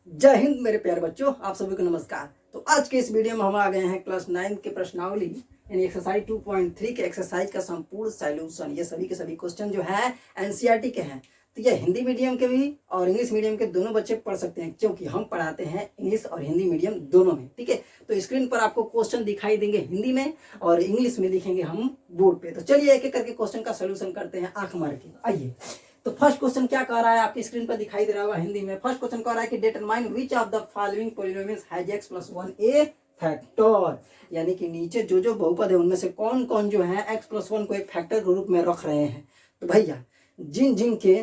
जय हिंद मेरे प्यारे बच्चों, आप सभी को नमस्कार। तो आज के इस वीडियो में हम आ गए हैं क्लास 9 के प्रश्नावली यानी एक्सरसाइज 2.3 के एक्सरसाइज का संपूर्ण सॉल्यूशन। ये सभी के सभी क्वेश्चन जो है एनसीईआरटी के हैं। तो ये हिंदी मीडियम के भी और इंग्लिश मीडियम के दोनों बच्चे पढ़ सकते हैं, क्योंकि हम पढ़ाते हैं इंग्लिश और हिंदी मीडियम दोनों में। ठीक है, तो स्क्रीन पर आपको क्वेश्चन दिखाई देंगे हिंदी में और इंग्लिश में लिखेंगे हम बोर्ड पे। तो चलिए एक एक करके क्वेश्चन का सोल्यूशन करते हैं आंख मार के। आइए, तो फर्स्ट क्वेश्चन क्या कह रहा है, आपकी स्क्रीन पर दिखाई दे रहा होगा हिंदी में। फर्स्ट क्वेश्चन कह रहा है कि determine which of the following polynomials has x + 1 A factor, यानी कि नीचे जो जो बहुपद है उनमें से कौन कौन जो है x + 1 को एक फैक्टर के रूप में रख रहे हैं। तो भैया जिन जिन के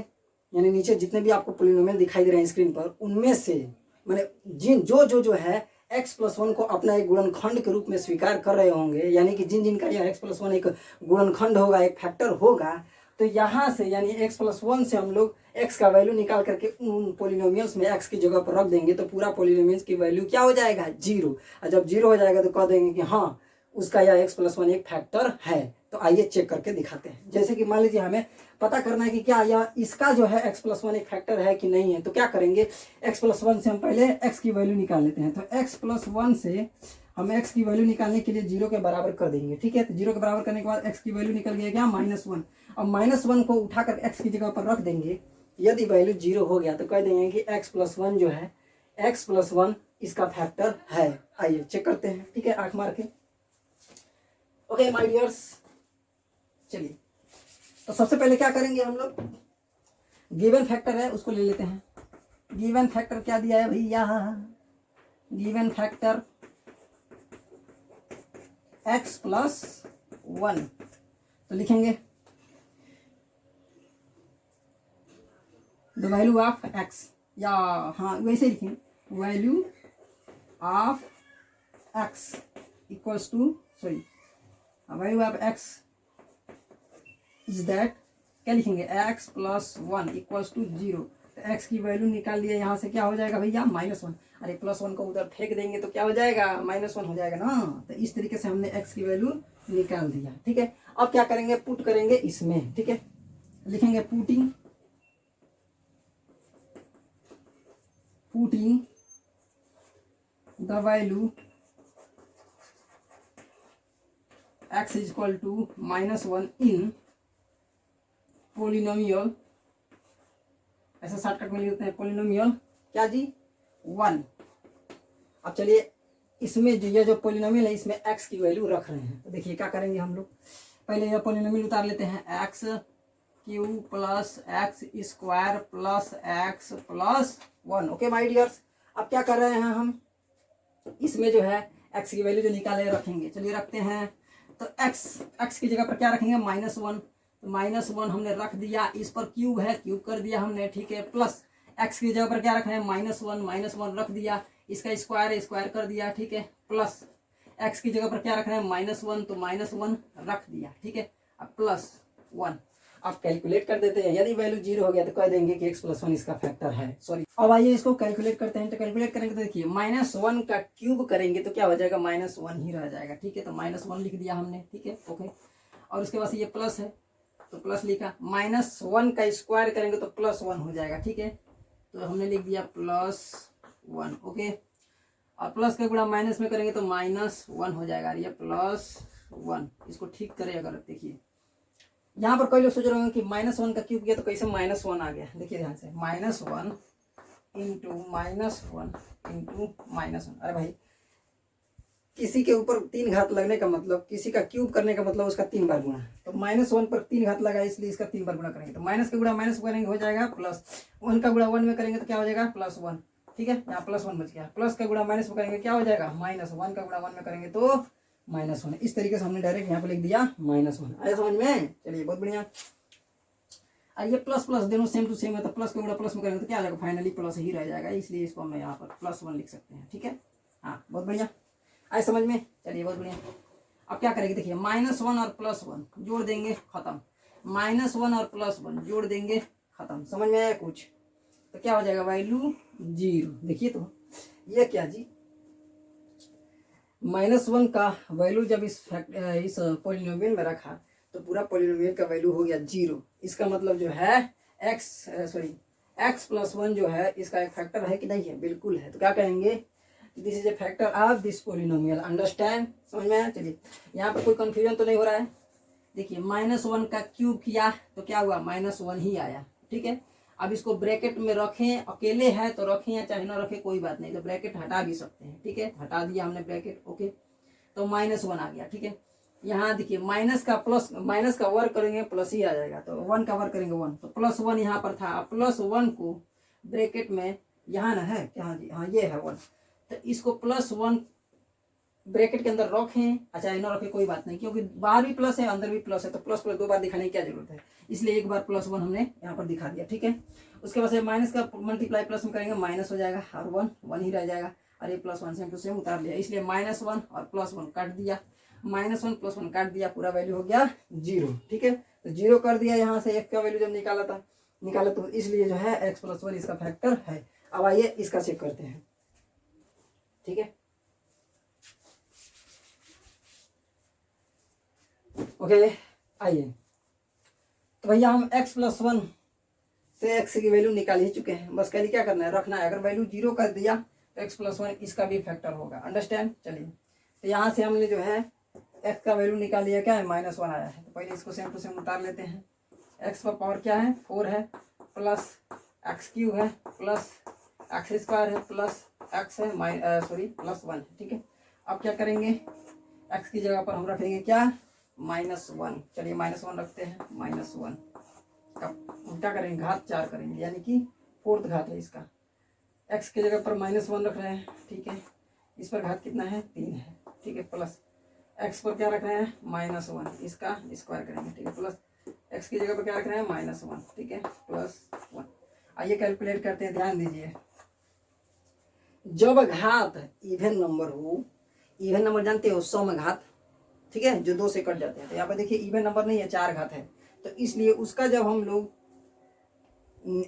यानी नीचे जितने भी आपको पॉलिनोमियल दिखाई दे रहे हैं स्क्रीन पर, उनमें से माने जिन जो है x + 1 को अपना एक गुणनखंड के रूप में स्वीकार कर रहे होंगे, यानी कि जिन जिन का यह x + 1 एक गुणनखंड होगा, एक फैक्टर होगा, तो यहाँ से यानी x + 1 से हम लोग x का वैल्यू निकाल करके उन पोलिनोमियल्स में x की जगह पर रख देंगे, तो पूरा पोलिनोमियल्स की वैल्यू क्या हो जाएगा, 0। और जब 0 हो जाएगा तो कह देंगे कि हाँ उसका यह x + 1 एक फैक्टर है। तो आइए चेक करके दिखाते हैं। जैसे कि मान लीजिए हमें पता करना है कि क्या यह इसका जो है x + 1 एक फैक्टर है कि नहीं है। तो क्या करेंगे, x + 1 से हम पहले x की वैल्यू निकाल लेते हैं। तो x + 1 से हम x की वैल्यू निकालने के लिए 0 के बराबर कर देंगे। ठीक है, तो 0 के बराबर करने के बाद x की वैल्यू निकल गया क्या, -1। अब -1 को उठाकर x की जगह पर रख देंगे। यदि वैल्यू 0 हो गया तो कह देंगे कि x + 1 जो है x + 1 इसका फैक्टर है। आइए चेक करते हैं। ठीक है, आंख मार के। ओके माय डियर्स, चलिए तो सबसे पहले क्या करेंगे हम लोग, गिवन फैक्टर है उसको ले लेते हैं। गिवन फैक्टर क्या दिया है भैया, गिवन फैक्टर x + 1। तो लिखेंगे द वैल्यू ऑफ x, या हाँ वैसे लिखेंगे, value of x equals to value of x is that, क्या लिखेंगे, x + 1 इक्वल्स टू 0। तो x की वैल्यू निकाल लिया, यहाँ से क्या हो जाएगा भैया, -1। अरे +1 को उधर फेंक देंगे तो क्या हो जाएगा, -1 हो जाएगा ना। तो इस तरीके से हमने x की वैल्यू निकाल दिया। ठीक है, अब क्या करेंगे, पुट करेंगे इसमें। ठीक है, लिखेंगे putting the value x equal to -1 in polynomial, ऐसा शॉर्टकट में लिख देते हैं, पोलिनोमियल क्या जी, 1। अब चलिए इसमें जो ये जो पोलिनोमियल है इसमें x की वैल्यू रख रहे हैं। तो देखिए क्या करेंगे हम लोग, पहले ये पोलिनोमियल उतार लेते हैं, x³ + x² + x + 1। Okay my dears, अब क्या कर रहे हैं हम, इसमें जो है x की वैल्यू जो निकाले रखेंगे। चलिए रखते हैं। तो x की जगह पर क्या रखेंगे, -1। तो -1 हमने रख दिया, इस पर क्यूब है, क्यूब कर दिया हमने। ठीक है, प्लस x की जगह पर क्या रख रहे हैं, -1 रख दिया, इसका स्क्वायर कर दिया। ठीक है, प्लस x की जगह पर क्या रख रहे हैं, -1, तो -1 रख दिया। ठीक है, अब +1 आप कैलकुलेट कर देते हैं। यदि वैल्यू 0 हो गया तो कह देंगे कि x + 1 इसका फैक्टर है। सॉरी, अब आइए इसको कैलकुलेट करते हैं। तो कैलकुलेट करेंगे तो देखिए -1 का क्यूब करेंगे तो क्या हो जाएगा, -1 ही रह जाएगा। ठीक है, तो -1 लिख दिया हमने। ठीक है, ओके। और उसके बाद ये प्लस है तो प्लस लिखा, -1 का स्क्वायर करेंगे तो +1 हो जाएगा। ठीक है, तो हमने लिख दिया +1। ओके, और प्लस का गुणा माइनस में करेंगे तो -1 हो जाएगा। ये +1, इसको ठीक करें अगर, देखिए यहाँ पर कई लोग सोच रहे होंगे कि -1 का क्यूब किया तो कैसे -1 आ गया। देखिए ध्यान से, -1 × -1 × -1। अरे भाई, किसी के ऊपर 3 घात लगने का मतलब, किसी का क्यूब करने का मतलब उसका 3 बार गुणा। तो -1 पर 3 घात लगा, इसलिए इसका 3 बार गुणा करेंगे। तो माइनस का गुणा माइनस करेंगे हो जाएगा +1 का गुणा 1 में करेंगे तो क्या हो जाएगा, +1। ठीक है, यहाँ +1 बच गया। प्लस का गुणा माइनस में करेंगे क्या हो जाएगा, -1 का गुणा 1 में करेंगे तो -1। इस तरीके से हमने डायरेक्ट यहाँ पे लिख दिया -1। आया समझ में? चलिए बहुत बढ़िया। ये प्लस प्लस दोनों सेम टू सेम है, तो प्लस का गुणा प्लस में करेंगे तो क्या आ जाएगा, फाइनली प्लस ही रह जाएगा, इसलिए इसको हम यहाँ पर +1 लिख सकते हैं। ठीक है, हाँ बहुत बढ़िया, आए समझ में? चलिए बहुत बढ़िया। अब क्या करेंगे, देखिए -1 और +1 जोड़ देंगे, खत्म। -1 और +1 जोड़ देंगे, खत्म। समझ में आया कुछ? तो क्या हो जाएगा, वैल्यू 0। देखिए तो ये क्या जी, -1 का वैल्यू जब इस पोलिनोमियल में रखा तो पूरा पोलिनोमियल का वैल्यू हो गया 0। इसका मतलब जो है x प्लस वन जो है इसका एक फैक्टर है कि नहीं है? बिल्कुल है। तो क्या कहेंगे? This is a factor of this polynomial. Understand? समझ में आया? चलिए यहाँ पर कोई कंफ्यूजन तो नहीं हो रहा है। देखिए -1 का क्यूब किया तो क्या हुआ? -1 ही आया। ठीक है, अब इसको ब्रैकेट में रखें, अकेले है तो रखें या चाहे ना रखें कोई बात नहीं, तो ब्रैकेट हटा भी सकते हैं। ठीक है, हटा दिया हमने ब्रैकेट। ओके, तो -1 आ गया। ठीक है, यहाँ देखिए माइनस का प्लस, माइनस का वर्क करेंगे प्लस ही आ जाएगा, तो 1 का वर्क करेंगे 1, तो +1 यहाँ पर था। +1 को ब्रैकेट में यहाँ ना है क्या? हाँ जी, हाँ ये है 1, तो इसको +1 ब्रैकेट के अंदर रखें, अच्छा ना रखें कोई बात नहीं, क्योंकि बाहर भी प्लस है अंदर भी प्लस है, तो प्लस प्लस दो बार दिखाने की क्या जरूरत है, इसलिए एक बार +1 हमने यहाँ पर दिखा दिया। ठीक है, उसके बाद से माइनस का मल्टीप्लाई प्लस में करेंगे माइनस हो जाएगा, और 1 ही रह जाएगा, और ये +1 सेम टू सेम उतार लिया, इसलिए -1 और +1 काट दिया, -1 +1 काट दिया, पूरा वैल्यू हो गया 0। ठीक है, तो 0 कर दिया यहाँ से, x का वैल्यू जब निकाला तो इसलिए जो है x + 1 इसका फैक्टर है। अब आइए इसका चेक करते हैं। ठीक है, ओके आइए, तो भैया हम x + 1 से x की वैल्यू निकाल ही चुके हैं, बस खाली क्या करना है, रखना है। अगर वैल्यू 0 कर दिया तो x + 1 इसका भी फैक्टर होगा। अंडरस्टैंड? चलिए, तो यहाँ से हमने जो है x का वैल्यू निकाल लिया, क्या है? -1 आया है, तो पहले इसको सेम टू सेम उतार लेते हैं। x का पावर क्या है? 4 है, प्लस x³ है, प्लस x² है, प्लस x है, +1। ठीक है, अब क्या करेंगे, x की जगह पर हम रखेंगे क्या? -1। चलिए -1 रखते हैं, -1 का उल्टा करेंगे, घात 4 करेंगे, यानी कि 4th घात है इसका। x की जगह पर -1 रख रहे हैं। ठीक है, इस पर घात कितना है? 3 है। ठीक है, प्लस x पर क्या रख रहे हैं? -1, इसका स्क्वायर करेंगे। ठीक है, प्लस x की जगह पर क्या रख रहे हैं? -1। ठीक है, +1। आइए कैलकुलेट करते हैं, ध्यान दीजिए। जब घात इवन नंबर हो, इवन नंबर जानते हो, सम घात, ठीक है, जो 2 से कट जाते हैं, तो यहाँ पर देखिए इवन नंबर नहीं है, 4 घात है, तो इसलिए उसका जब हम लोग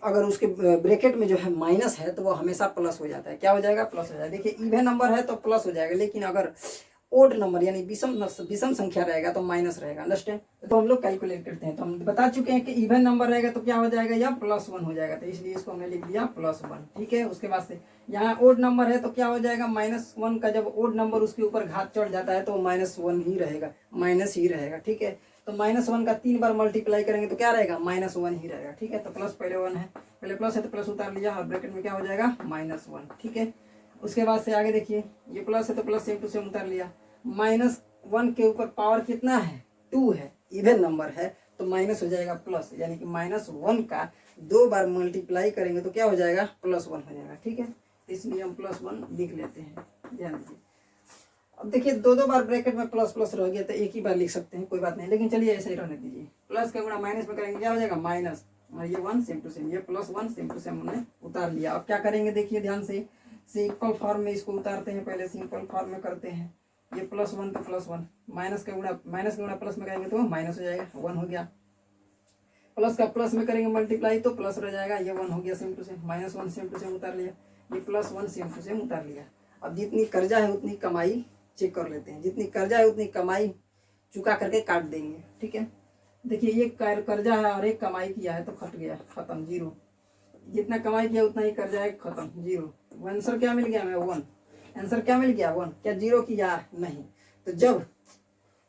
अगर उसके ब्रैकेट में जो है माइनस है तो वो हमेशा प्लस हो जाता है। क्या हो जाएगा? प्लस हो जाएगा। देखिए इवन नंबर है तो प्लस हो जाएगा, लेकिन अगर ओड नंबर यानी विषम संख्या रहेगा तो माइनस रहेगा। अंडरस्टैंड? तो हम लोग कैलकुलेट करते हैं, तो हम बता चुके हैं कि इवन नंबर रहेगा तो क्या हो जाएगा, या +1 हो जाएगा, तो इसलिए इसको हमने लिख दिया +1। ठीक है, उसके बाद से यहाँ ओड नंबर है तो क्या हो जाएगा, -1 का जब ओड नंबर उसके ऊपर घात चढ़ जाता है तो -1 ही रहेगा, माइनस ही रहेगा। ठीक है, तो -1 का 3 बार मल्टीप्लाई करेंगे तो क्या रहेगा, -1 ही रहेगा। ठीक है, तो प्लस पहले 1 है, पहले प्लस है तो प्लस उतार लिया, और ब्रैकेट में क्या हो जाएगा, -1। ठीक है, उसके बाद से आगे देखिए, ये प्लस है तो प्लस सेम टू सेम उतार लिया, -1 के ऊपर पावर कितना है, 2 है, इवन नंबर है, तो माइनस हो जाएगा प्लस, यानी कि -1 का 2 बार मल्टीप्लाई करेंगे तो क्या हो जाएगा, +1 हो जाएगा। ठीक है, इसलिए हम +1 लिख लेते हैं, ध्यान दीजिए। अब देखिए 2 बार ब्रैकेट में प्लस प्लस रह गया तो एक ही बार लिख सकते हैं, कोई बात नहीं, लेकिन चलिए ऐसे ही रहने दीजिए। प्लस का गुणा माइनस में करेंगे क्या हो जाएगा, माइनस, और ये 1 सेम टू सेम, ये +1 सेम टू सेम हमने उतार लिया। अब क्या करेंगे देखिए ध्यान से, सिंपल फॉर्म में इसको उतारते हैं, पहले सिंपल फॉर्म में करते हैं। ये +1 तो +1, माइनस का गुणा प्लस में करेंगे तो माइनस हो जाएगा, 1 हो गया। प्लस का प्लस में करेंगे मल्टीप्लाई तो प्लस रह जाएगा, ये 1 हो गया same to same, -1 same to same उतार लिया, ये +1 सेम टू सेम उतार लिया। अब जितनी कर्जा है उतनी कमाई चेक कर लेते हैं, जितनी कर्जा है उतनी कमाई चुका करके काट देंगे। ठीक है, देखिए ये कर्जा है और एक कमाई किया है तो कट गया, खत्म, 0। जितना कमाई किया उतना ही कर्जा है, खत्म, 0। आंसर क्या मिल गया हमें, 1। आंसर क्या मिल गया, 1। क्या 0 किया, नहीं। तो जब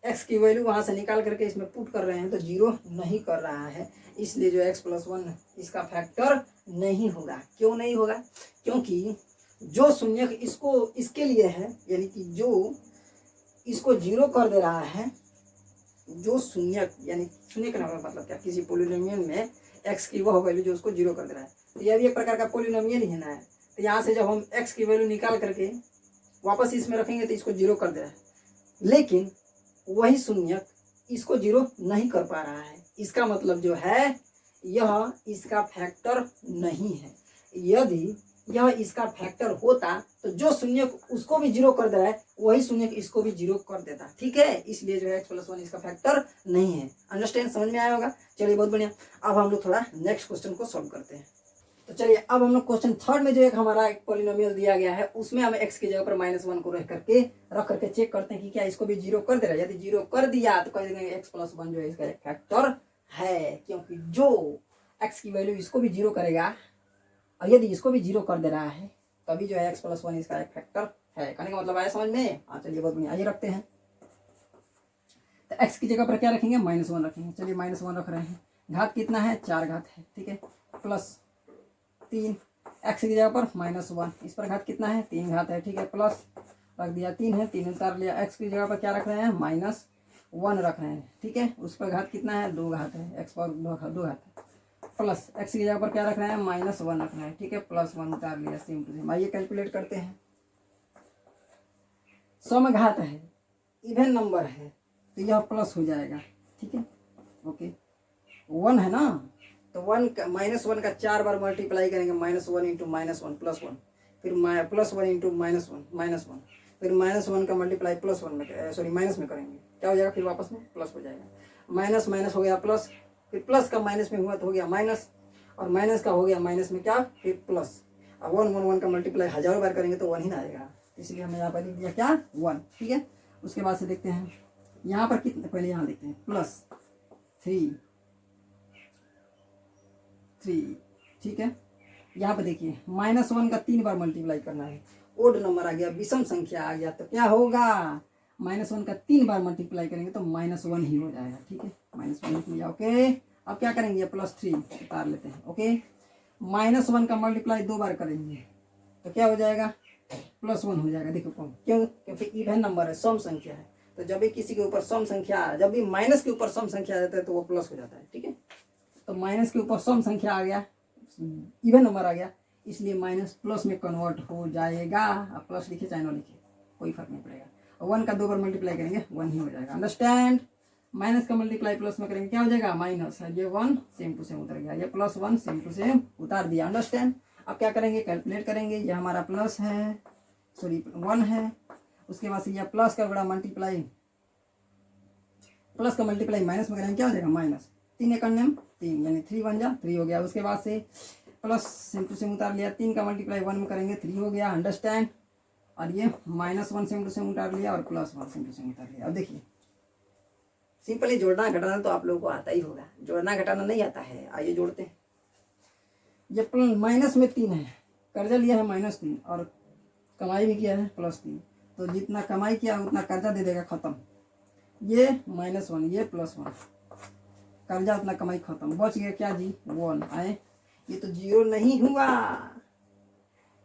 x की वैल्यू वहां से निकाल करके इसमें पुट कर रहे हैं तो 0 नहीं कर रहा है, इसलिए जो x + 1 इसका फैक्टर नहीं होगा। क्यों नहीं होगा, क्योंकि जो शून्यक इसको इसके लिए है, यानी कि जो इसको 0 कर दे रहा है, जो शून्यक यानी शून्य का मतलब क्या, किसी पोलिनोमियल में x की वह वैल्यू जो उसको 0 कर दे रहा है, तो यह भी एक प्रकार का पोलिनोमियल ही है ना। तो यहाँ से जब हम x की वैल्यू निकाल करके वापस इसमें रखेंगे तो इसको 0 कर दे रहा है, लेकिन वही शून्यक इसको 0 नहीं कर पा रहा है। इसका मतलब जो है यह इसका फैक्टर नहीं है। यदि यह इसका फैक्टर होता तो जो शून्यक उसको भी 0 कर दे रहा है वही शून्यक इसको भी 0 कर देता। ठीक है, इसलिए जो है x + 1 इसका फैक्टर नहीं है। अंडरस्टैंड, समझ में आया होगा। चलिए बहुत बढ़िया, अब हम लोग थोड़ा नेक्स्ट क्वेश्चन को सॉल्व करते हैं। तो चलिए अब हम लोग क्वेश्चन 3 में जो एक हमारा एक पॉलिनोमियल दिया गया है उसमें हमें x की जगह पर -1 को रख करके चेक करते हैं कि क्या इसको भी 0 कर दे रहा है। यदि 0 कर दिया तो कह देंगे x + 1 जो है इसका एक फैक्टर है, क्योंकि जो x की वैल्यू इसको भी 0 करेगा और यदि इसको भी जीरो कर दे रहा है तभी जो है एक्स प्लस वन इसका एक फैक्टर है। कहने का मतलब आया समझ में? हाँ चलिए बहुत बढ़िया, आइए रखते हैं। तो एक्स की जगह पर क्या रखेंगे? -1 रखेंगे। चलिए -1 रख रहे हैं। घात कितना है? 4 घात है, ठीक है, प्लस 3। एक्स की जगह पर -1, इस पर घात कितना है? 3 घात है, ठीक है, प्लस रख दिया 3 है, 3 उतार लिया। एक्स की जगह पर क्या रख रहे हैं? -1 रख रहे हैं, ठीक है, उस पर घात कितना है? 2 घात है, एक्स पर 2 घात है, प्लस एक्स की जगह पर क्या रख रहे हैं? -1 रख रहे हैं, ठीक है, +1 उतार लिया, सेम टू सेम। आइए कैलकुलेट करते हैं। सम घात है, इवन नंबर है, तो यह प्लस हो जाएगा, ठीक है, ओके। 1 है ना, तो -1 का 4 बार मल्टीप्लाई करेंगे, -1 इंटू -1 +1, फिर +1 इंटू -1, फिर -1 का मल्टीप्लाई +1 में, सॉरी माइनस में करेंगे, क्या हो जाएगा? फिर वापस में प्लस हो जाएगा। माइनस माइनस हो गया प्लस, फिर प्लस का माइनस में हुआ तो हो गया माइनस, और माइनस का हो गया माइनस में क्या? फिर प्लस। अब 1 का मल्टीप्लाई 1000 बार करेंगे तो 1 ही ना आएगा, इसलिए हमने यहाँ पर लिख दिया क्या? 1, ठीक है। उसके बाद से देखते हैं यहाँ पर कितने, पहले यहाँ देखते हैं, +3, ठीक है। यहाँ पे देखिए -1 का 3 बार मल्टीप्लाई करना है, ओड नंबर आ गया, विषम संख्या आ गया, तो क्या होगा? -1 का 3 बार मल्टीप्लाई करेंगे तो -1 ही हो जाएगा, ठीक है, -1 लिख लिया, ओके। अब क्या करेंगे? +3 उतार लेते हैं, ओके। -1 का मल्टीप्लाई 2 बार करेंगे तो क्या हो जाएगा? +1 हो जाएगा। देखो क्यों? क्योंकि इवन नंबर है, सम संख्या है, तो जब भी किसी के ऊपर सम संख्या, जब भी माइनस के ऊपर सम संख्या आ जाता है तो वो प्लस हो जाता है, ठीक है। तो माइनस के ऊपर सम संख्या आ गया, इवन नंबर आ गया, इसलिए माइनस प्लस में कन्वर्ट हो जाएगा। आप प्लस लिखिए चाहे ना लिखिए, कोई फर्क नहीं पड़ेगा। 1 का 2 बार मल्टीप्लाई करेंगे 1 ही हो जाएगा, अंडरस्टैंड। माइनस का मल्टीप्लाई प्लस में करेंगे क्या हो जाएगा? माइनस है, ये 1 सेम टू सेम उतर गया, ये +1 सेम टू सेम उतार दिया, अंडरस्टैंड। अब क्या करेंगे? कैलकुलेट करेंगे। ये हमारा प्लस है, सॉरी 1 है, उसके बाद से यह प्लस का बड़ा मल्टीप्लाई, प्लस का मल्टीप्लाई माइनस में करेंगे क्या हो जाएगा? माइनस 3 एक अन्य 3, यानी 3 बन जा 3 हो गया। उसके बाद से प्लस सेम टू सेम उतार लिया, 3 का मल्टीप्लाई 1 में करेंगे 3 हो गया, अंडरस्टैंड। और ये -1 सेम टू सेम उतार लिया और +1 सेम टू सेम उतार लिया। अब देखिए सिंपली जोड़ना घटाना तो आप लोगों को आता ही होगा, जोड़ना घटाना नहीं आता है। आइए जोड़ते हैं। ये माइनस में 3 है, कर्जा लिया है -3 और कमाई भी किया है +3, तो जितना कमाई किया उतना कर्जा दे देगा, खत्म। ये -1, ये +1, कर्जा उतना कमाई खत्म, बच गया क्या जी? 1 आए। ये तो 0 नहीं हुआ,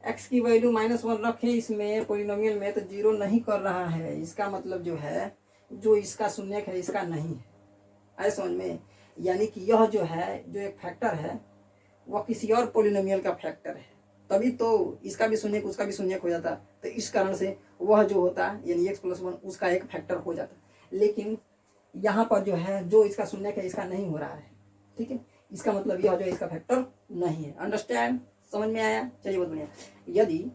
x की वैल्यू -1 रखे इसमें पोलिनोमियल में तो 0 नहीं कर रहा है। इसका मतलब जो है, जो इसका शून्यक है इसका नहीं है, आए समझ में? यानी कि यह जो है, जो एक फैक्टर है वह किसी और पोलिनोमियल का फैक्टर है, तभी तो इसका भी शून्यक उसका भी शून्यक हो जाता, तो इस कारण से वह जो होता यानी x+1 उसका एक फैक्टर हो जाता। लेकिन यहाँ पर जो है, जो इसका शून्यक है इसका नहीं हो रहा है, ठीक है, इसका मतलब यह जो इसका फैक्टर नहीं है, अंडरस्टैंड? समझ में आया? चलिए बहुत बढ़िया। यदि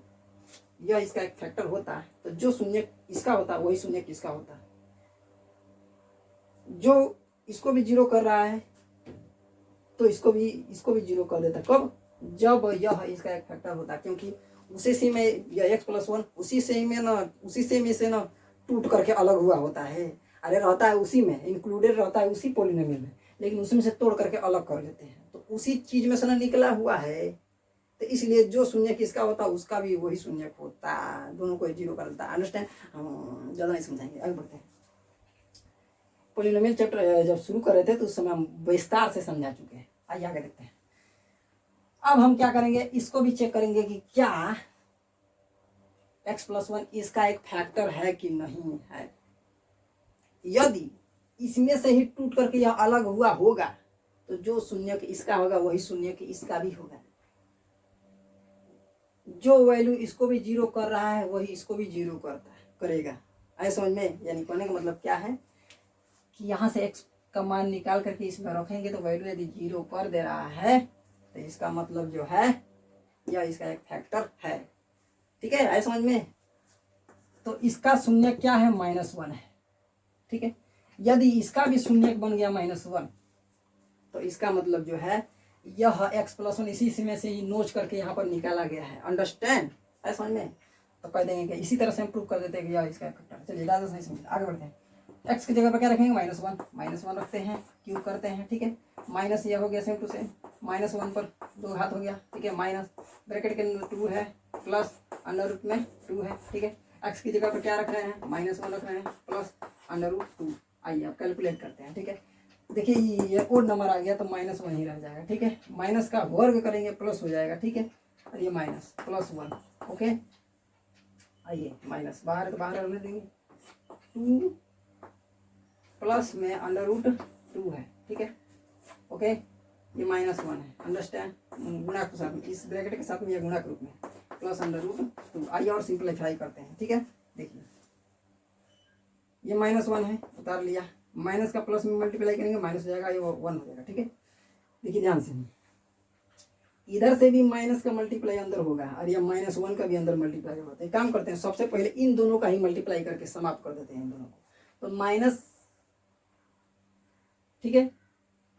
यह इसका एक फैक्टर होता तो जो शून्यक इसका होता वही शून्यक इसका होता। जो इसको भी 0 कर रहा है तो इसको भी 0 कर देता। कब? जब यह इसका एक फैक्टर होता, क्योंकि उसी से में यह x+1 उसी से में ना, उसी से में से ना टूट करके अलग हुआ होता है। अरे रहता है उसी में, इंक्लूडेड रहता है उसी पोलिनोमियल में, लेकिन उसमें से तोड़ करके अलग कर लेते हैं, तो उसी चीज में से ना निकला हुआ है, तो इसलिए जो शून्यक इसका होता उसका भी वही शून्यक होता, दोनों को 0 कर देता, अंडरस्टैंड? हम ज़्यादा नहीं समझाएंगे, आगे बढ़ते हैं। पोलिनोमियल चैप्टर जब शुरू कर रहे थे तो उस समय हम विस्तार से समझा चुके हैं। आइए आगे देखते हैं। अब हम क्या करेंगे? इसको भी चेक करेंगे कि क्या x+1 इसका एक फैक्टर है कि नहीं है। यदि इसमें से ही टूट करके यह अलग हुआ होगा तो जो शून्यक इसका होगा वही शून्यक इसका भी होगा। जो वैल्यू इसको भी 0 कर रहा है वही इसको भी 0 करेगा, ऐसा समझ में? यानी कहने का मतलब क्या है कि यहाँ से x का मान निकाल करके इसमें रखेंगे तो वैल्यू यदि 0 कर दे रहा है तो इसका मतलब जो है यह इसका एक फैक्टर है, ठीक है, ऐसा समझ में? तो इसका शून्यक क्या है? -1 है, ठीक है। यदि इसका भी शून्यक बन गया -1 तो इसका मतलब जो है यह x+1 इसी में से ही नोच करके यहाँ पर निकाला गया है, अंडरस्टैंड? ऐसा समझ में? तो कह देंगे कि इसी तरह से हम प्रूव कर देते हैं कि यह इसका एक फैक्टर है। चलिए ज़्यादा नहीं समझ, आगे बढ़ते हैं। x की जगह पर क्या रखेंगे? -1 रखते हैं, क्यूब करते हैं, ठीक है। माइनस यह हो गया सेम टू सेम, -1 पर 2 घात हो गया, ठीक है, माइनस ब्रैकेट के अंदर 2 है प्लस अंडर रूट में 2 है, ठीक है। एक्स की जगह पर क्या रख रहे हैं, -1 रख रहे हैं प्लस अंडर रूट 2। आइए अब कैलकुलेट करते हैं, ठीक है। देखिए ये ओड नंबर आ गया तो -1 ही रह जाएगा, ठीक है। माइनस का वर्ग करेंगे प्लस हो जाएगा, ठीक है, और ये माइनस +1, ओके। आइए माइनस बाहर तो बाहर रहने देंगे, 2 प्लस में अंडर रूट 2 है, ठीक है, ओके। ये -1 है, अंडरस्टैंड, गुणा के साथ में, इस ब्रैकेट के साथ में ये गुणा के रूप में प्लस अंडर रूट 2। आइए और सिंपलीफाई करते हैं, ठीक है। देखिए ये -1 है, उतार लिया, माइनस का प्लस में मल्टीप्लाई करेंगे माइनस हो जाएगा, ये 1 हो जाएगा, ठीक है। देखिए ध्यान से, इधर से भी माइनस का मल्टीप्लाई अंदर होगा और ये -1 का भी अंदर मल्टीप्लाई होता है। काम करते हैं, सबसे पहले इन दोनों का ही मल्टीप्लाई करके समाप्त कर देते हैं इन दोनों को, तो माइनस, ठीक है,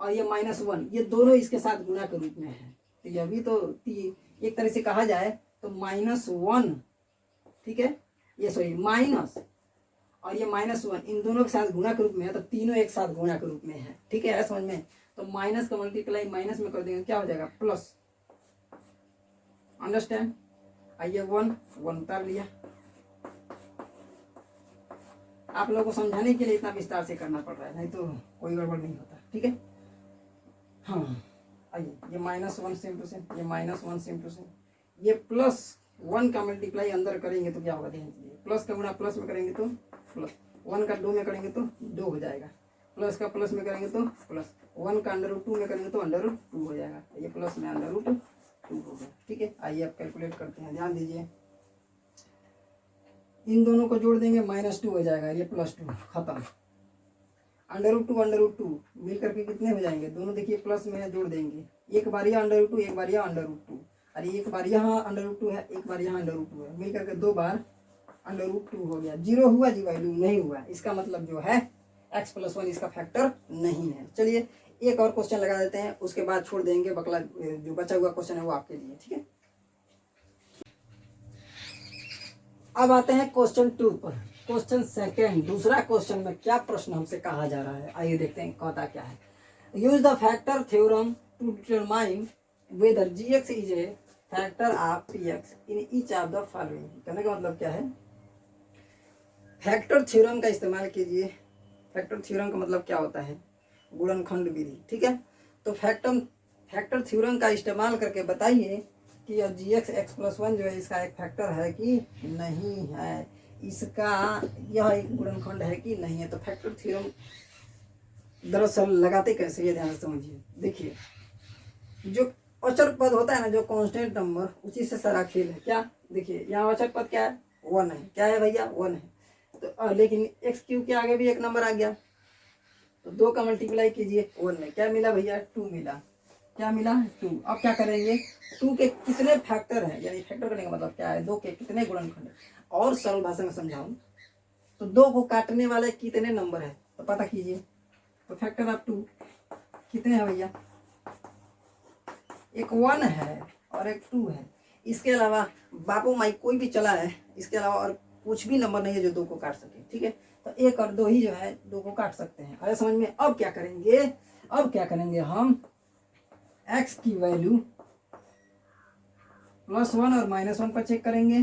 और ये -1, ये दोनों इसके साथ गुणा के रूप में है, तो यह भी तो एक तरह से कहा जाए तो -1, ठीक है, ये सॉरी माइनस और ये -1 इन दोनों के साथ गुणा के रूप में है, तो तीनों एक साथ गुणा के रूप में है, ठीक है, समझ में। तो माइनस का मल्टीप्लाई माइनस में कर देंगे, क्या हो जाएगा, प्लस, अंडरस्टैंड। आइए 1 उतार लिया, आप लोगों को समझाने के लिए इतना विस्तार से करना पड़ रहा है, नहीं तो कोई गड़बड़ नहीं होता, ठीक है। हाँ आइए ये -1 सेम टू सेम, ये -1 सेम टू सेम, ये +1 का मल्टीप्लाई अंदर करेंगे तो क्या होगा, देखिए प्लस का गुणा प्लस में करेंगे तो प्लस, 1 का 2 में करेंगे तो 2 हो जाएगा, प्लस का प्लस में करेंगे तो प्लस, 1 का अंडर रूट 2 में करेंगे तो अंडर रूट 2 हो जाएगा, ये प्लस में अंडर रूट 2 हो गया, ठीक है। आइए अब कैलकुलेट करते हैं, ध्यान दीजिए, इन दोनों को जोड़ देंगे -2 हो जाएगा, ये +2 खत्म, अंडर रूट 2 मिल करके कितने हो जाएंगे, दोनों देखिए प्लस में जोड़ देंगे, एक बार यह अंडर रूट 2 एक बार यह अंडर रूट 2, अरे एक बार यहाँ अंडर रूट 2 है एक बार यहाँ अंडर रूट 2 है, मिल करके 2 बार अंडर रूट 2 हो गया, 0 हुआ जी, वैल्यू नहीं हुआ, इसका मतलब जो है x+1 इसका फैक्टर नहीं है। चलिए एक और क्वेश्चन लगा देते हैं, उसके बाद छोड़ देंगे, बकला जो बचा हुआ क्वेश्चन है वो आपके लिए, ठीक है। अब आते हैं क्वेश्चन 2 पर, क्वेश्चन सेकेंड, दूसरा क्वेश्चन में क्या प्रश्न हमसे कहा जा रहा है, आइए देखते हैं कहता क्या है। Use the factor theorem to determine whether gx is a factor of px in each of the following. कहने का मतलब क्या है, फैक्टर थ्योरम का इस्तेमाल कीजिए। फैक्टर थ्योरम का मतलब क्या होता है, गुणनखंड विधि, ठीक है। तो फैक्टर थ्योरम का इस्तेमाल करके बताइए कि यह gx x+1 जो है इसका एक फैक्टर है कि नहीं है, इसका यह एक गुणनखंड है कि नहीं है। तो फैक्टर थ्योरम दरअसल लगाते कैसे, ये ध्यान से समझिए। देखिए जो अचर पद होता है ना, जो कांस्टेंट नंबर, उसी से सारा खेल है। क्या देखिए यहाँ अचर पद क्या है, 1 है, क्या है भैया 1 है, तो लेकिन x³ के आगे भी एक नंबर आ गया, तो 2 का मल्टीप्लाई कीजिए 1 में, क्या मिला भैया 2 मिला, क्या मिला 2। अब क्या करेंगे, 2 के कितने फैक्टर हैं, यानी फैक्टर करने का मतलब क्या है, 2 के कितने गुणनखंड। और सरल भाषा में समझाऊं तो 2 को काटने वाले कितने नंबर है तो पता कीजिए। तो फैक्टर ऑफ 2 कितने हैं भैया, एक 1 है और एक 2 है, इसके अलावा बापू माई कोई भी चला है, इसके अलावा और कुछ भी नंबर नहीं है जो 2 को काट सके, ठीक है। तो 1 और 2 ही जो है 2 को काट सकते हैं। अरे समझ में। अब क्या करेंगे, हम x की वैल्यू +1 और -1 पर चेक करेंगे,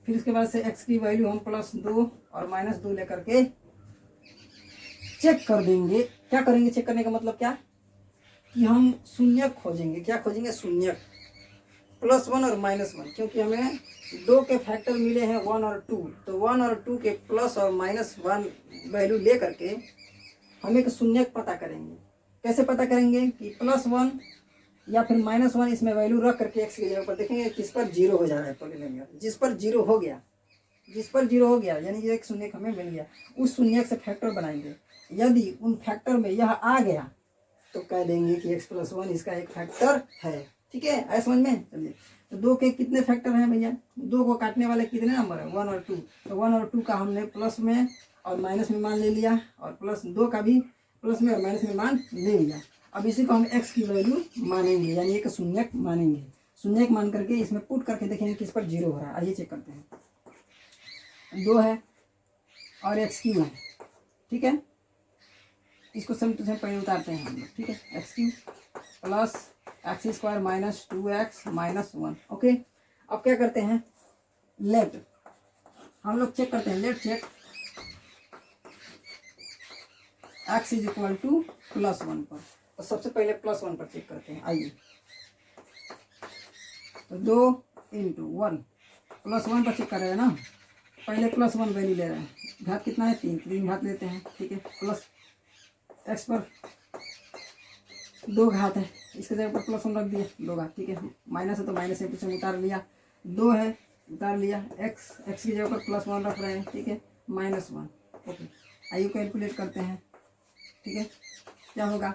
फिर उसके बाद से x की वैल्यू हम +2 और -2 लेकर के चेक कर देंगे। क्या करेंगे, चेक करने का मतलब क्या कि हम शून्यक खोजेंगे। क्या खोजेंगे, शून्यक, +1 और -1, क्योंकि हमें 2 के फैक्टर मिले हैं 1 और 2, तो 1 और 2 के प्लस और -1 वैल्यू ले करके हम एक शून्यक पता करेंगे। कैसे पता करेंगे कि +1 या फिर -1 इसमें वैल्यू रख करके x की जगह पर देखेंगे किस पर 0 हो जा रहा है, तो ले लेंगे जिस पर 0 हो गया, यानी एक शून्यक हमें मिल गया, उस शून्यक से फैक्टर बनाएंगे। यदि उन फैक्टर में यह आ गया तो कह देंगे कि x+1 इसका एक फैक्टर है, ठीक है। ऐसा समझ में। चलिए तो 2 के कितने फैक्टर हैं भैया, 2 को काटने वाले कितने नंबर है, 1 और 2, तो 1 और 2 का हमने प्लस में और माइनस में मान ले लिया, और +2 का भी प्लस में और माइनस में मान ले लिया। अब इसी को हम x की वैल्यू मानेंगे, यानी एक शून्यक मानेंगे। शून्यक मान करके इसमें पुट करके देखेंगे किस पर 0 हो रहा है। आइए चेक करते हैं, 2 है और x³ है, ठीक है। इसको सेम टू सेम पहले उतारते हैं हम लोग, ठीक है। X cube plus x square minus 2x minus 1। Okay, अब क्या करते हैं, लेट हम लोग चेक करते हैं, let check x is equal to +1 पर। तो सबसे पहले +1 पर चेक करते हैं, आइए। तो 2 × 1 +1 पर चेक कर रहे हैं ना, पहले +1 वैल्यू ले रहे हैं, घात कितना है 3 घात लेते हैं, ठीक है। प्लस x पर 2 घात है, इसके जगह पर +1 रख दिया, 2 घात, ठीक है। माइनस है तो माइनस से पीछे उतार लिया, 2 है उतार लिया, x की जगह पर +1 रख रहे हैं, ठीक है, -1। ओके, आइए कैलकुलेट करते हैं, ठीक है। क्या होगा,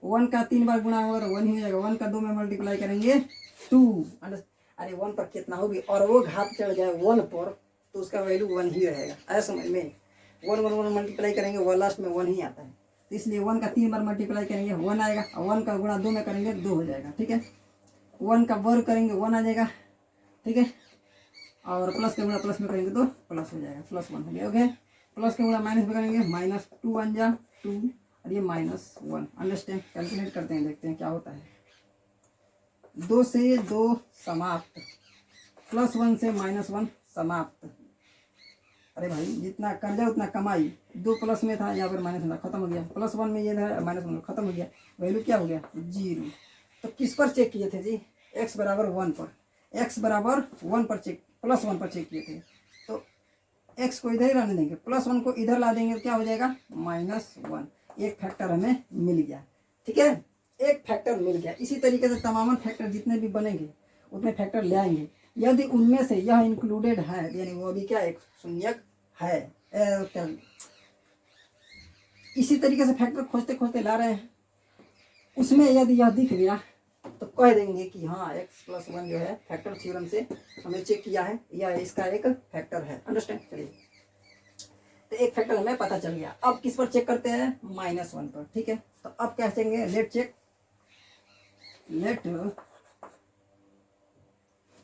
1 का 3 बार गुणा होगा तो 1 ही हो जाएगा, 1 का 2 में मल्टीप्लाई करेंगे 2। अरे 1 पर कितना होगी, और वो घात चढ़ जाए 1 पर तो उसका वैल्यू 1 ही रहेगा। ऐसा समझ में, 1 मल्टीप्लाई करेंगे, वो लास्ट में 1 ही आता है, तो इसलिए 1 का 3 बार मल्टीप्लाई करेंगे 1 आएगा, और 1 का गुणा 2 में करेंगे 2 हो जाएगा, ठीक है। 1 का वर्ग करेंगे 1 आ जाएगा, ठीक है, और प्लस के गुणा प्लस में करेंगे तो प्लस हो जाएगा, +1 हो गया। ओके, प्लस के गुणा माइनस में करेंगे, -2 1 जा 2 और ये -1। अंडरस्टैंड, कैलकुलेट करते हैं, देखते हैं क्या होता है। 2 से 2 समाप्त, +1 से -1 समाप्त। अरे भाई जितना कर्जा उतना कमाई, 2 प्लस में था, यहाँ पर माइनस में था, खत्म हो गया, +1 में ये था, -1 खत्म हो गया, वैल्यू क्या हो गया 0। तो किस पर चेक किए थे जी, x बराबर 1 पर, x बराबर 1 पर चेक, +1 पर चेक किए थे। तो x को इधर ही रहने देंगे, +1 को इधर ला देंगे तो क्या हो जाएगा -1। एक फैक्टर हमें मिल गया, ठीक है, एक फैक्टर मिल गया। इसी तरीके से तमाम फैक्टर जितने भी बनेंगे उतने फैक्टर ले आएंगे, यदि उनमें से यह इंक्लूडेड है, यानी वो भी क्या एक शून्यक है। क्या इसी तरीके से फैक्टर खोजते खोजते ला रहे हैं, उसमें यदि यह दिख गया तो कह देंगे कि हाँ x+1 जो है फैक्टर थ्योरम से हमने चेक किया है, यह इसका एक फैक्टर है। अंडरस्टैंड, चलिए, तो एक फैक्टर हमें पता चल गया। अब किस पर चेक करते हैं, -1 पर, ठीक है। तो अब क्या कहेंगे, लेट चेक, लेट,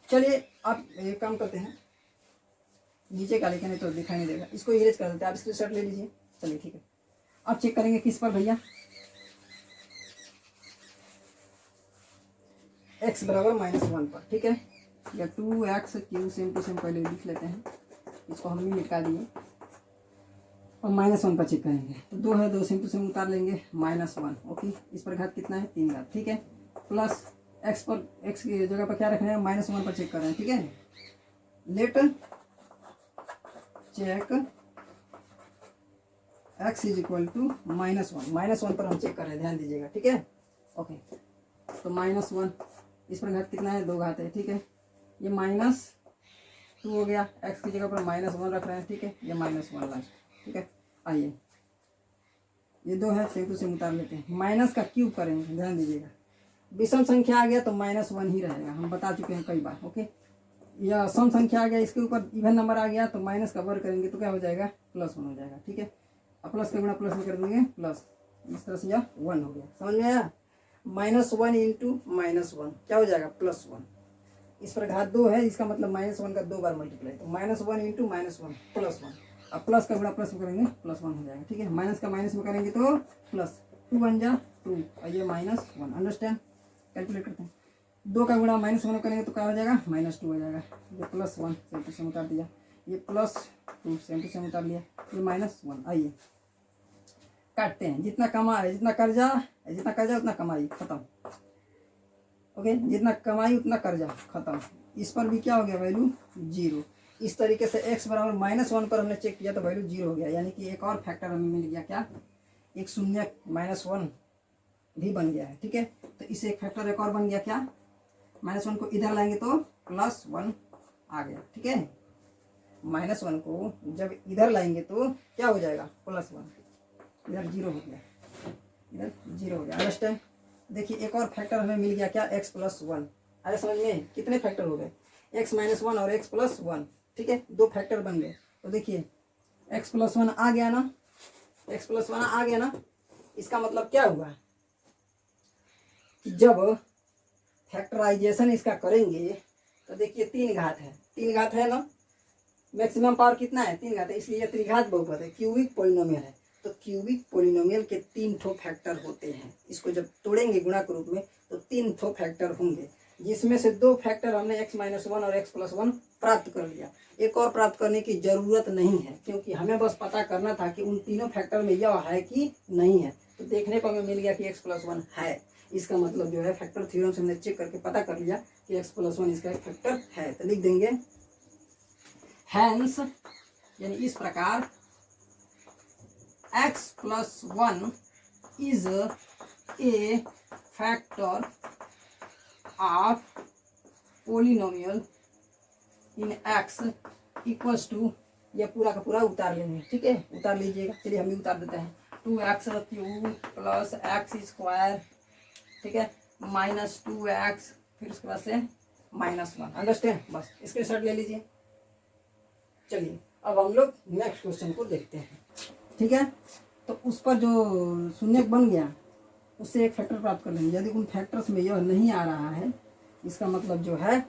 चलिए आप एक काम करते हैं, नीचे का लिखे नहीं तो दिखाई नहीं देगा, इसको इरेज कर देते हैं, आप स्क्रीनशॉट ले लीजिए। चलिए ठीक है, अब चेक करेंगे किस पर भैया, x बराबर -1 पर, ठीक है, या 2x³ सेम टू सेम पहले लिख लेते हैं, इसको हम भी निकाल दिए, और -1 पर चेक करेंगे। तो 2 है, 2 सेम टू सेम उतार लेंगे, -1। ओके, इस पर घात कितना है 3 घात, ठीक है, प्लस x पर, x की जगह पर क्या रख रहे हैं, -1 पर चेक कर रहे हैं, ठीक है। Let check x is equal to -1 पर हम चेक कर रहे हैं, ध्यान दीजिएगा, ठीक है। ओके, तो -1, इस पर घात कितना है, 2 घात है, ठीक है, ये -2 हो गया, x की जगह पर -1 रख रहे हैं, ठीक है, ये -1 लास्ट, ठीक है। आइए, ये 2 है, सेम टू सेम उतार लेते हैं, माइनस का क्यूब करेंगे, ध्यान दीजिएगा, विषम संख्या आ गया तो -1 ही रहेगा, हम बता चुके हैं कई बार। ओके, या सम संख्या आ गया, इसके ऊपर इवन नंबर आ गया तो माइनस का वर्ग करेंगे तो क्या हो जाएगा, +1 हो जाएगा, ठीक है। अब प्लस के गुणा प्लस में कर देंगे प्लस, इस तरह से यह 1 हो गया, समझ में आया। -1 × -1 क्या हो जाएगा, +1। इस पर घात 2 है, इसका मतलब -1 का 2 बार मल्टीप्लाई, तो -1 × -1 +1। अब प्लस का गुणा प्लस में करेंगे +1 हो जाएगा, ठीक है। माइनस का माइनस में करेंगे तो प्लस, 2 1 जा 2 और ये -1। अंडरस्टैंड, कैलकुलेट करते हैं, 2 का गुणा -1 करेंगे तो क्या हो जाएगा, -2 हो जाएगा, ये +1 सेम टू सेम उतार दिया, ये +2 सेम टू सेम उतार लिया, ये -1। आइए काटते हैं, जितना कमा है, जितना कर्जा उतना कमाई, खत्म। ओके, जितना कमाई उतना कर्जा, खत्म। इस पर भी क्या हो गया, वैल्यू 0। इस तरीके से x बराबर -1 पर हमने चेक किया तो वैल्यू 0 हो गया, यानी कि एक और फैक्टर हमें मिल गया, क्या, एक शून्य -1 भी बन गया है, ठीक है। तो इसे एक फैक्टर एक और बन गया, क्या, -1 को इधर लाएंगे तो +1 आ गया, ठीक है। -1 को जब इधर लाएंगे तो क्या हो जाएगा, +1, इधर 0 हो गया, इधर 0 हो गया। अंडरस्टैंड, देखिए एक और फैक्टर हमें मिल गया, क्या, x+1। अरे समझ में, कितने फैक्टर हो गए, x -1 और x+1, ठीक है, 2 फैक्टर बन गए। तो देखिए x+1 आ गया ना, x+1 आ गया ना, इसका मतलब क्या हुआ, जब फैक्टराइजेशन इसका करेंगे तो देखिए 3 घात है, 3 घात है ना, मैक्सिमम पावर कितना है, 3 घात है, इसलिए यह त्रिघात बहुपद है, क्यूबिक पॉलिनोमियल है। तो क्यूबिक पोलिनोमियल के 3 ठो फैक्टर होते हैं। इसको जब तोड़ेंगे गुणा के रूप में तो 3 ठो फैक्टर होंगे, जिसमें से 2 फैक्टर हमने x-1 और x+1 प्राप्त कर लिया। एक और प्राप्त करने की जरूरत नहीं है, क्योंकि हमें बस पता करना था कि उन तीनों फैक्टर में यह है कि नहीं है। तो देखने को हमें मिल गया कि x+1 है। इसका मतलब जो है फैक्टर थ्योरम से हमने चेक करके पता कर लिया कि x+1 इसका एक फैक्टर है। तो लिख देंगे हैंस, यानी इस प्रकार x+1 is a factor of polynomial in x equals to, यह पूरा का पूरा उतार लेंगे, ठीक है, उतार लीजिएगा। चलिए हम भी उतार देते हैं, 2x³ प्लस x², ठीक है, माइनस 2x, फिर उसके बाद से -1। अंडरस्टैंड? बस स्क्रीनशॉट ले लीजिए। चलिए अब हम लोग नेक्स्ट क्वेश्चन को देखते हैं, ठीक है। तो उस पर जो शून्यक बन गया उससे एक फैक्टर प्राप्त कर लेंगे। यदि उन फैक्टर्स में यह नहीं आ रहा है, इसका मतलब जो है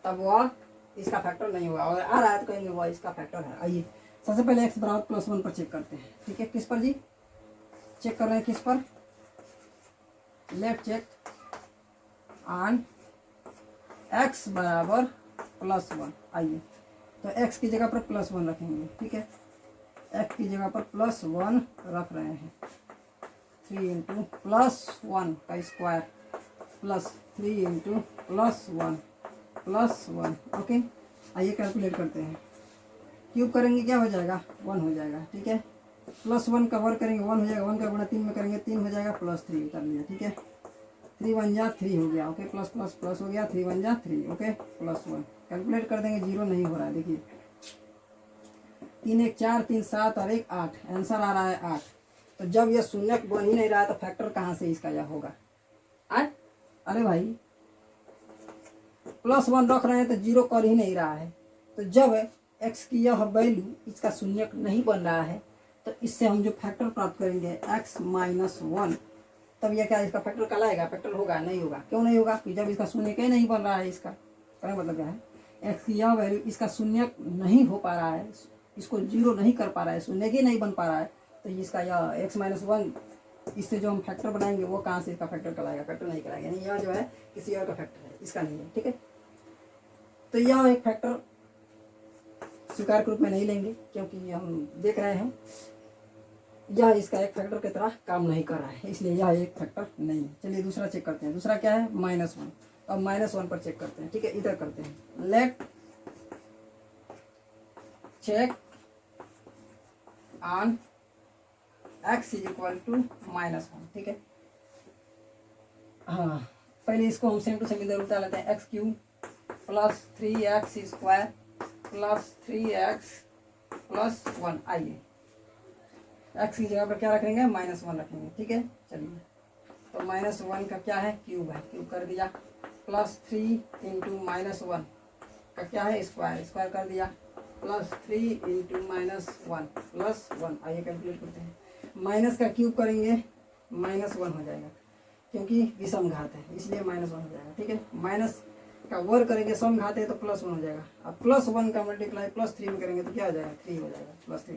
तब वह इसका फैक्टर नहीं हुआ, और आ रहा है तो कहेंगे वह इसका फैक्टर है। आइए सबसे पहले x बराबर +1 पर चेक करते हैं, ठीक है। किस पर जी चेक कर रहे हैं? किस पर? लेट चेक ऑन x बराबर +1। आइए तो x की जगह पर +1 रखेंगे, ठीक है। x की जगह पर +1 रख रहे हैं। 3 × +1 का स्क्वायर प्लस 3 × +1 ओके। आइए कैलकुलेट करते हैं। क्यूब करेंगे क्या हो जाएगा? 1 हो जाएगा, ठीक है। +1 का वर्ग करेंगे 1 हो जाएगा, 1 का गुणा 3 में करेंगे 3 हो जाएगा, +3 कर लिया, ठीक है। 3 × 1 = 3 हो गया, ओके, प्लस प्लस प्लस हो गया, 3 × 1 = 3, ओके, +1 कैलकुलेट कर देंगे, 0 नहीं हो रहा है। देखिए 3 × 1 = 4, 3 × 7 और 1 = 8, आंसर आ रहा है 8। तो जब यह शून्यक बन ही नहीं रहा तो फैक्टर कहाँ से इसका यह होगा? अरे भाई +1 रख रहे हैं तो 0 कर ही नहीं रहा है। तो जब x की यह वैल्यू इसका शून्यक नहीं बन रहा है तो इससे हम जो फैक्टर प्राप्त करेंगे x-1, तब यह क्या इसका फैक्टर कहलाएगा? फैक्टर होगा? नहीं होगा। क्यों नहीं होगा? कि जब इसका शून्यक ही नहीं बन रहा है। इसका कहने मतलब क्या है? x की यह वैल्यू इसका शून्यक नहीं हो पा रहा है, इसको 0 नहीं कर पा रहा है, शून्यक ही नहीं बन पा रहा है, तो इसका यह x-1 इससे जो हम फैक्टर बनाएंगे वो कहाँ से इसका फैक्टर कहलाएगा? फैक्टर नहीं कहलाएगा, यानी यह जो है किसी और का फैक्टर है, इसका नहीं है, ठीक है। तो यह एक फैक्टर स्वीकार के रूप में नहीं लेंगे, क्योंकि हम देख रहे हैं यह इसका एक फैक्टर की तरह काम नहीं कर रहा है, इसलिए यह एक फैक्टर नहीं है। चलिए दूसरा चेक करते हैं। दूसरा क्या है? -1। अब -1 पर चेक करते हैं, ठीक है। इधर करते हैं, लेट चेक ऑन x = -1, ठीक है। हाँ, पहले इसको हम सेम टू सेम इधर उतार लेते हैं। x³ plus 3x² plus 3x plus 1। आइए x की जगह पर क्या रखेंगे? -1 रखेंगे, ठीक है। चलिए तो -1 का क्या है? क्यूब है, क्यूब कर दिया। प्लस 3 × -1 का क्या है? स्क्वायर, स्क्वायर कर दिया। Plus 3 × -1 plus 1। आइए कैलकुलेट करते हैं। माइनस का क्यूब करेंगे -1 हो जाएगा, क्योंकि विषम घात है इसलिए -1 हो जाएगा, ठीक है। माइनस का वर्ग करेंगे सम घात है तो +1 हो जाएगा। अब +1 का मल्टीप्लाई +3 में करेंगे तो क्या हो जाएगा? 3 हो जाएगा, +3।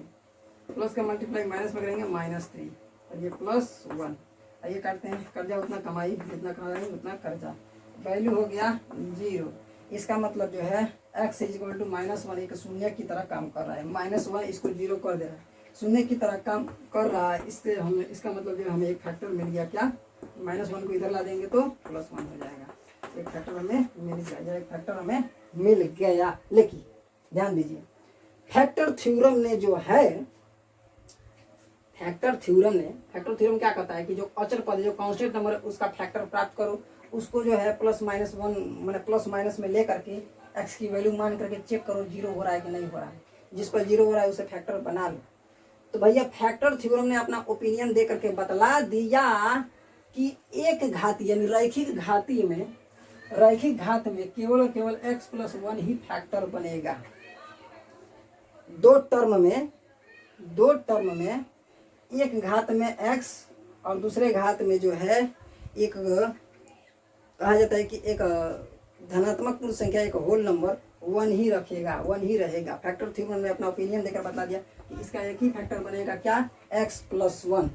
प्लस का मल्टीप्लाई माइनस में करेंगे -3 और ये +1। आइए काटते हैं। कर्जा उतना कमाई, जितना कमाएंगे उतना कर्जा। वैल्यू हो गया 0। इसका मतलब जो है x = -1 एक शून्य की तरह काम कर रहा है। -1 इसको 0 कर दे रहा है, शून्य की तरह काम कर रहा है। इससे हमें इसका मतलब जो हमें एक फैक्टर मिल गया। क्या? -1 को इधर ला देंगे तो +1 हो जाएगा। एक फैक्टर हमें मिल गया, एक फैक्टर हमें मिल गया। लेकिन ध्यान दीजिए, फैक्टर थ्योरम ने जो है, फैक्टर थ्योरम क्या कहता है कि जो अचर पद, जो कांस्टेंट नंबर है उसका फैक्टर प्राप्त करो, उसको जो है +-1 मैंने प्लस माइनस में ले करके x की वैल्यू मान करके चेक करो 0 हो रहा है कि नहीं हो रहा है। जिस पर 0 हो रहा है उसे फैक्टर बना लो। तो भैया फैक्टर थ्योरम ने अपना ओपिनियन दे करके बतला दिया कि एक घाती यानी रैखिक घात में केवल x+1 ही फैक्टर बनेगा। दो टर्म में एक घात में x और दूसरे घात में जो है एक कहा जाता है कि एक धनात्मक पूर्ण संख्या, एक होल नंबर वन ही रखेगा, वन ही रहेगा। फैक्टर थ्योरम ने अपना ओपिनियन देकर बता दिया कि इसका एक ही फैक्टर बनेगा, क्या, x प्लस 1।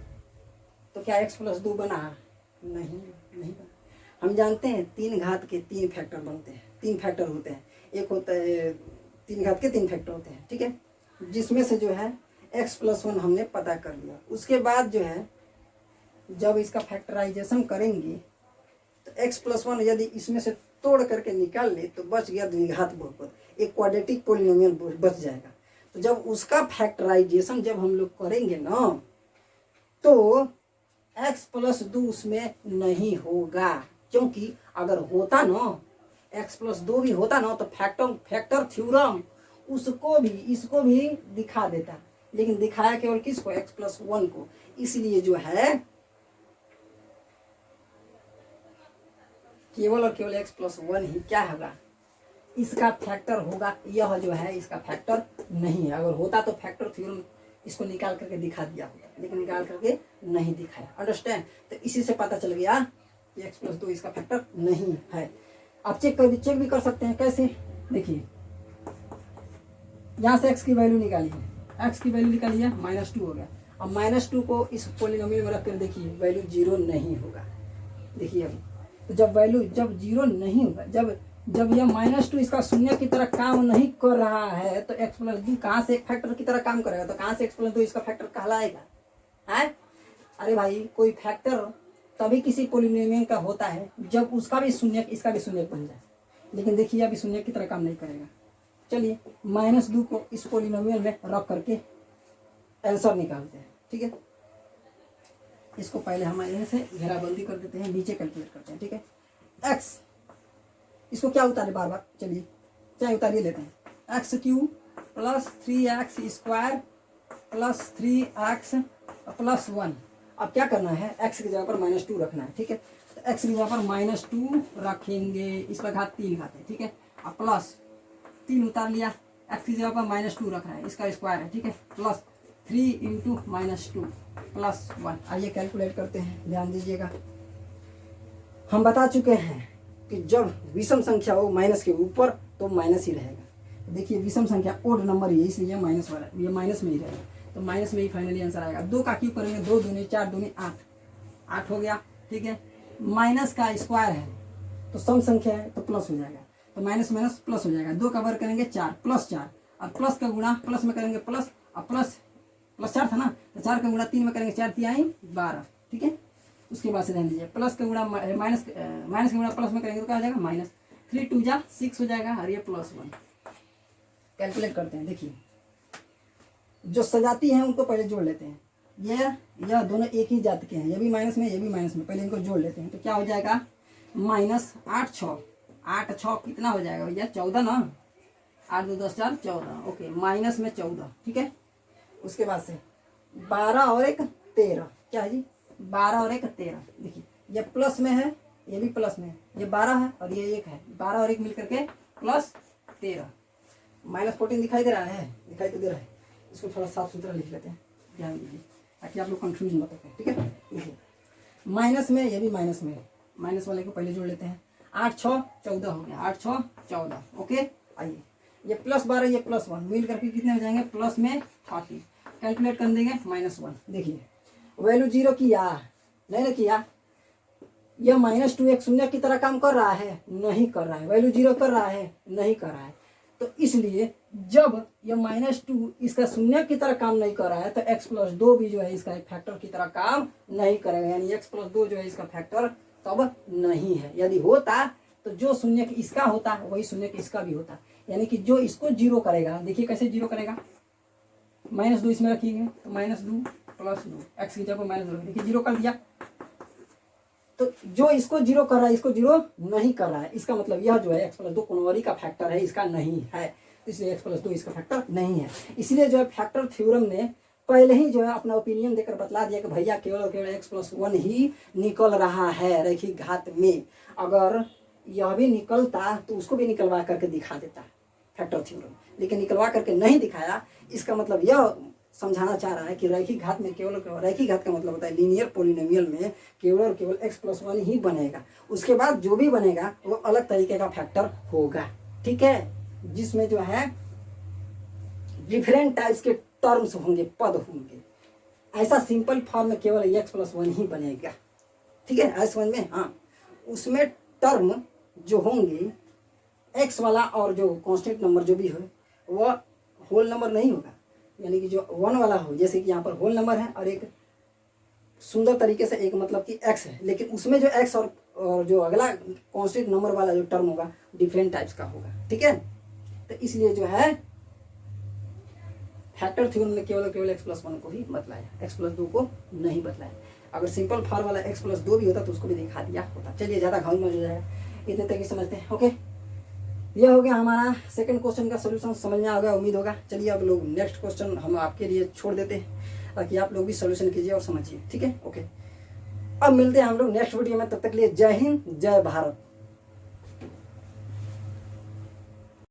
तो क्या x प्लस 2 बना? नहीं, नहीं बना। हम जानते हैं 3 घात के 3 फैक्टर बनते हैं, 3 फैक्टर होते हैं। एक होता है 3 घात के 3 फैक्टर होते हैं, ठीक है, जिसमें से जो है x प्लस 1 हमने पता कर लिया। उसके बाद जो है जब इसका फैक्टराइजेशन करेंगे तो x प्लस 1 यदि इसमें से तोड़ करके निकाल ले तो बच गया द्विघात बहुपद, एक क्वाड्रेटिक पोलिनोमियल बच जाएगा। तो जब उसका फैक्टराइजेशन जब हम लोग करेंगे ना तो x प्लस 2 उसमें नहीं होगा, क्योंकि अगर होता ना x प्लस 2 भी होता ना तो फैक्टर थ्योरम उसको भी इसको भी दिखा देता, लेकिन दिखाया केवल किसको? x प्लस 1 को। इसलिए जो है केवल और केवल x प्लस 1 ही क्या होगा? इसका फैक्टर होगा। यह जो है इसका फैक्टर नहीं है। अगर होता तो फैक्टर थ्योरम इसको निकाल करके दिखा दिया होता, लेकिन निकाल करके नहीं दिखाया। अंडरस्टैंड? तो इसी से पता चल गया कि x प्लस 2 इसका फैक्टर नहीं है। आप चेक भी कर सकते हैं। कैसे? देखिए, यहाँ से x की वैल्यू निकालिए, x की वैल्यू निकालिए, -2 हो गया। अब -2 को इस पोलिनोमियल में रख कर देखिए, वैल्यू 0 नहीं होगा। देखिए अभी तो जब वैल्यू जब 0 नहीं होगा, जब यह -2 इसका शून्य की तरह काम नहीं कर रहा है तो x प्लस 2 कहाँ से एक फैक्टर की तरह काम करेगा? तो कहाँ से x प्लस 2 इसका फैक्टर कहलाएगा? है? अरे भाई, कोई फैक्टर तभी किसी पोलिनोमियल का होता है जब उसका भी शून्य इसका भी शून्य बन जाए। लेकिन देखिए अभी शून्य की तरह काम नहीं करेगा। चलिए -2 को इस पोलिनोमियल में रख करके आंसर निकालते हैं, ठीक है। इसको पहले हम यहाँ से घेराबंदी कर देते हैं, नीचे कैलकुलेट करते हैं, ठीक है। x इसको क्या उतारे बार बार? चलिए क्या उतारिए लेते हैं। x³ plus 3x square plus 3x plus 1। अब क्या करना है? x की जगह पर -2 रखना है, ठीक है। तो x की जगह पर -2 रखेंगे, इसका घात 3 घात है, ठीक है। अब प्लस 3 उतार लिया, x की जगह पर -2 रखना है, इसका स्क्वायर है, ठीक है, प्लस 3 इंटू -2 प्लस 1। आइए कैलकुलेट करते हैं, ध्यान दीजिएगा। हम बता चुके हैं कि जब विषम संख्या हो माइनस के ऊपर तो माइनस ही रहेगा। देखिए विषम संख्या ओड नंबर ही है, इसलिए माइनस वाला ये माइनस में ही रहेगा, तो माइनस में ही फाइनली आंसर आएगा। 2 का क्यूब करेंगे, 2 दूनी 4 दूनी 8 हो गया, ठीक है। माइनस का स्क्वायर है तो सम संख्या है तो प्लस हो जाएगा, तो माइनस माइनस प्लस हो जाएगा। 2 का वर्ग करेंगे 4 प्लस 4, और प्लस का गुणा प्लस में करेंगे प्लस, और प्लस 4 था ना, तो 4 का गुणा 3 में करेंगे, 4 3 12, ठीक है। उसके बाद से ध्यान दीजिए, प्लस का गुणा माइनस का गुणा प्लस में करेंगे तो क्या हो जाएगा? माइनस 3 2 जा 6 हो जाएगा, और ये प्लस 1। कैलकुलेट करते हैं। देखिए जो सजाती हैं उनको पहले जोड़ लेते हैं। यह दोनों एक ही जात के हैं, ये भी माइनस में ये भी माइनस में, पहले इनको जोड़ लेते हैं। तो क्या हो जाएगा? माइनस 8 6 कितना हो जाएगा भैया? 14 ना, 8 2 10 4 14, ओके, माइनस में 14, ठीक है। उसके बाद से 12 और 1 13, क्या है जी? 12 और 1 13। देखिए ये प्लस में है, ये भी प्लस में है, ये 12 है और ये 1 है, 12 और 1 मिल करके प्लस 13। -14 दिखाई दे रहा है? दिखाई तो दे रहा है। इसको थोड़ा साफ सुथरा लिख लेते हैं, ध्यान दीजिए ताकि आप लोग कंफ्यूज मत हो, ठीक है। देखिए माइनस में ये भी माइनस में है, माइनस वाले को पहले जोड़ लेते हैं। 8 6 14 हो गया, 8 6 14, ओके। आइए ये प्लस 12 ये प्लस 1 मिल करके कितने हो जाएंगे? प्लस में 30। कैलकुलेट कर देंगे, -1। देखिए वैल्यू 0 किया नहीं ना किया? यह -2 एक शून्य की तरह काम कर रहा है? नहीं कर रहा है। वैल्यू 0 कर रहा है? नहीं कर रहा है। तो इसलिए जब यह -2 इसका शून्य की तरह काम नहीं कर रहा है तो x प्लस 2 भी जो है इसका एक फैक्टर की तरह काम नहीं करेगा, यानी x प्लस 2 जो है इसका फैक्टर तब नहीं है। यदि होता तो जो शून्य इसका होता वही शून्य इसका भी होता, यानी कि जो इसको 0 करेगा। देखिए कैसे 0 करेगा? -2 इसमें रखेंगे तो -2 प्लस 2, x की जगह -2, देखिए 0 कर दिया। तो जो इसको 0 कर रहा है इसको 0 नहीं कर रहा है, इसका मतलब यह जो है x प्लस 2 कोनवरी का फैक्टर है, इसका नहीं है। इसलिए x प्लस 2 इसका फैक्टर नहीं है। इसलिए जो है फैक्टर थ्योरम ने पहले ही जो है अपना ओपिनियन देकर बतला दिया कि भैया केवल और केवल x प्लस 1 ही निकल रहा है रैखिक घात में। अगर यह भी निकलता तो उसको भी निकलवा करके दिखा देता फैक्टर थ्योरम, लेकिन निकलवा करके नहीं दिखाया। इसका मतलब यह समझाना चाह रहा है कि रैखिक घात में केवल रैखिक घात का मतलब होता है लीनियर पोलिनोमियल में केवल और केवल x प्लस 1 ही बनेगा। उसके बाद जो भी बनेगा वो अलग तरीके का फैक्टर होगा, ठीक है। जिसमें जो है डिफरेंट टाइप्स के टर्म्स होंगे, पद होंगे। ऐसा सिंपल फॉर्म में केवल x+1 ही बनेगा, ठीक है, ऐसे समझ में। हाँ, उसमें टर्म जो होंगे x वाला और जो कांस्टेंट नंबर जो भी हो वह होल नंबर नहीं होगा, यानी कि जो 1 वाला हो, जैसे कि यहाँ पर होल नंबर है और एक सुंदर तरीके से एक मतलब कि x है, लेकिन उसमें जो x और जो अगला कांस्टेंट नंबर वाला जो टर्म होगा डिफरेंट टाइप्स का होगा, ठीक है। तो इसलिए जो है फैक्टर थ्योरम ने केवल x+1 को ही बतलाया, x+2 को नहीं बतलाया। अगर सिंपल फॉर्म वाला x+2 भी होता तो उसको भी दिखा दिया होता। चलिए, ज़्यादा घाव में हो जाएगा, इतने तक ही समझते हैं। ओके, यह हो गया हमारा सेकंड क्वेश्चन का सोल्यूशन, समझ में आ गया उम्मीद होगा। चलिए अब लोग नेक्स्ट क्वेश्चन हम आपके लिए छोड़ देते हैं ताकि आप लोग भी सोल्यूशन कीजिए और समझिए, ठीक है। ओके, अब मिलते हैं हम लोग नेक्स्ट वीडियो में, तब तक के लिए जय हिंद, जय भारत।